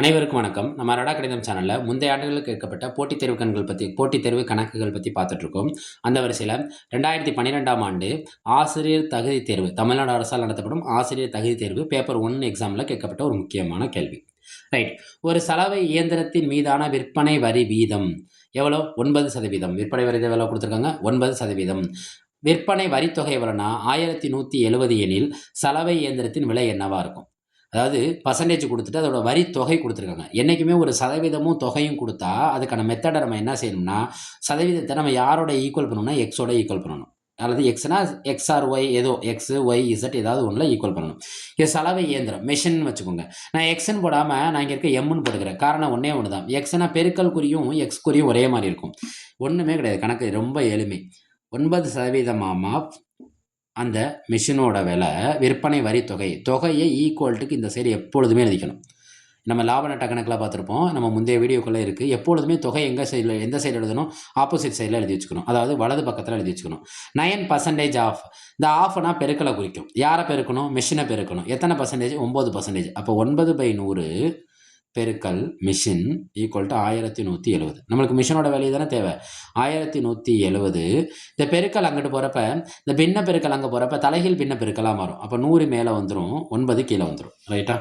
அனைவருக்கும் வணக்கம். நம்ம அரடா கணிதம் சேனல்ல முந்தைய ஆண்டுகளில் கேட்கப்பட்ட போட்டித் தேர்வு கணக்குகள் பத்தி பார்த்துட்டு இருக்கோம். அந்த வரிசையில 2012ஆம் ஆண்டு ஆசிரியர் தகுதி தேர்வு, தமிழ்நாடு அரசால் நடத்தப்படும் ஆசிரியர் தகுதி தேர்வு பேப்பர் 1 எக்ஸாம்ல கேட்கப்பட்ட ஒரு முக்கியமான கேள்வி. ரைட். ஒரு சலவை இயந்திரத்தின் மீதான விற்பனை வரி வீதம் எவ்வளோ? 9%. விற்பனை வரி எவ்வளோ குடுத்துருக்காங்க? 9%. விற்பனை வரித்தொகை எவ்வளோன்னா 1170 எனில் சலவை இயந்திரத்தின் விலை என்னவா இருக்கும்? அதாவது பர்சன்டேஜ் குடுத்துட்டு அதோட வரி தொகை குடுத்துருக்காங்க. என்னைக்குமே ஒரு சதவீதமும் தொகையும் குடுத்தா, அதுக்கான மெத்தட நம்ம என்ன செய்யணும்னா, சதவீதத்த நம்ம யாரோட ஈக்குவல் பண்ணணும்னா, எக்ஸோட ஈக்குவல் பண்ணணும். அல்லது எக்ஸ்னா எக்ஸ் ஆர் ஒய் ஏதோ எக்ஸ், ஒய், இசட் ஏதாவது ஒண்ணுல ஈக்குவல் பண்ணணும். இது சலவை இயந்திரம் மெஷின்னு வச்சுக்கோங்க. நான் எக்ஸ்ன்னு போடாம நான் இங்க இருக்க எம்ன்னு போட்டுக்கிறேன். காரணம் ஒண்ணே ஒண்ணு தான். எக்ஸ்னா பெருக்கல் குறியும், எக்ஸ் குறியும் ஒரே மாரி இருக்கும். ஒண்ணுமே கிடையாது. கணக்கு ரொம்ப எளிமை. 9% அந்த மெஷினோட விலை, விற்பனை வரி தொகையை ஈக்குவல்ட்டுக்கு இந்த சைடு எப்பொழுதுமே எழுதிக்கணும். நம்ம லாப நட்ட கணக்கில் பார்த்துருப்போம். நம்ம முந்தைய வீடியோக்குள்ளே இருக்குது. எப்பொழுதுமே தொகை எந்த சைடில் எழுதணும்? ஆப்போசிட் சைடில் எழுதி வச்சுக்கணும். அதாவது வலது பக்கத்தில் எழுதி வச்சுக்கணும். 9% ஆஃப். இந்த ஆஃப்னா பெருக்கலை குறிக்கும். யாரை பெருக்கணும்? மெஷினை பெருக்கணும். எத்தனை பர்சன்டேஜ்? 9%. அப்போ 9/100 பெருக்கல் மிஷின் ஈக்குவல் டு 1170. நம்மளுக்கு மிஷினோட வேல்யூ தானே தேவை. 1170. இந்த பெருக்கல் அங்கிட்டு போகிறப்ப, இந்த பின்ன பெருக்கல் அங்கே போகிறப்ப தலைகீழ் பின்ன பெருக்கலாக மாறும். அப்போ 100 மேலே வந்துடும், 9 கீழே வந்துடும். ரைட்டா?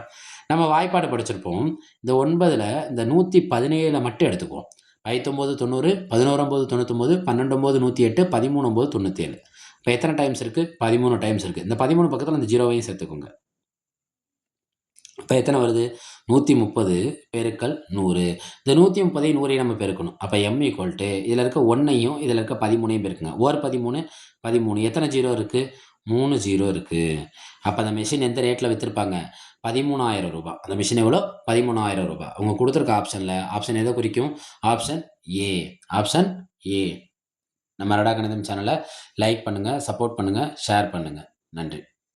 நம்ம வாய்ப்பாடு படிச்சிருப்போம். இந்த 9ல் இந்த 117 மட்டும் எடுத்துக்குவோம். 5×9 90, 11×9 99, 12×9 108, 13×9 97. இப்போ எத்தனை டைம்ஸ் இருக்குது? 13 டைம்ஸ் இருக்குது. இந்த 13 பக்கத்தில் இந்த ஜீரோவையும் சேர்த்துக்கோங்க. இப்போ எத்தனை வருது? 130 பெருக்கல் 100. இந்த 130ஐயும் 100ஐயும் நம்ம பெருக்கணும். அப்போ எம் ஈக்குவல் டு இதில் இருக்க 1ஐயும் இதில் இருக்க 13ஐயும் பெருக்குங்க. ஓர் 13 13. எத்தனை ஜீரோ இருக்குது? 3 ஜீரோ இருக்குது. அப்போ அந்த மிஷின் எந்த ரேட்டில் விற்றுருப்பாங்க? 13,000 ரூபாய். அந்த மிஷின் எவ்வளோ? 13,000 ரூபாய். அவங்க கொடுத்துருக்க ஆப்ஷன் எதை குறிக்கும்? Option A. Option A. நம்ம அரடா கணிதம் சேனலை லைக் பண்ணுங்கள், சப்போர்ட் பண்ணுங்கள், ஷேர் பண்ணுங்கள். நன்றி.